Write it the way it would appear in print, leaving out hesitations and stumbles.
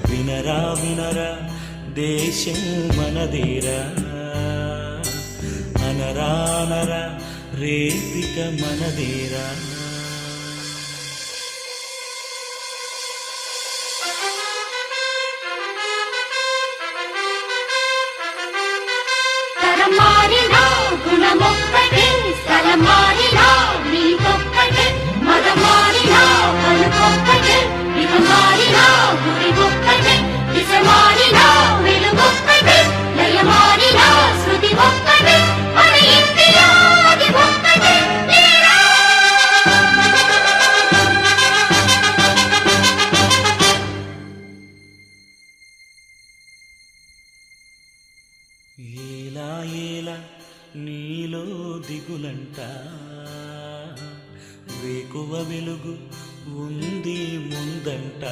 వినరా వినరా దేశం మనదేరా, అనరా అనరా రేపిక మనదేరా. మారినా గుణమొక్కటే, స్థలం మారినా నీకొక్కటే, మతం మారినా పలుకొక్కటే, ఇక మారినా గురి ఒక్కటే, దిశ మారినా వెలుగొక్కటే, లయ మారినా శృతి ఒక్కటే, మన ఇండియా అది ఒక్కటే. ఏలా ఏలా నీలో దిగులంట, వేకువ వెలుగు ఉంది ముందంట.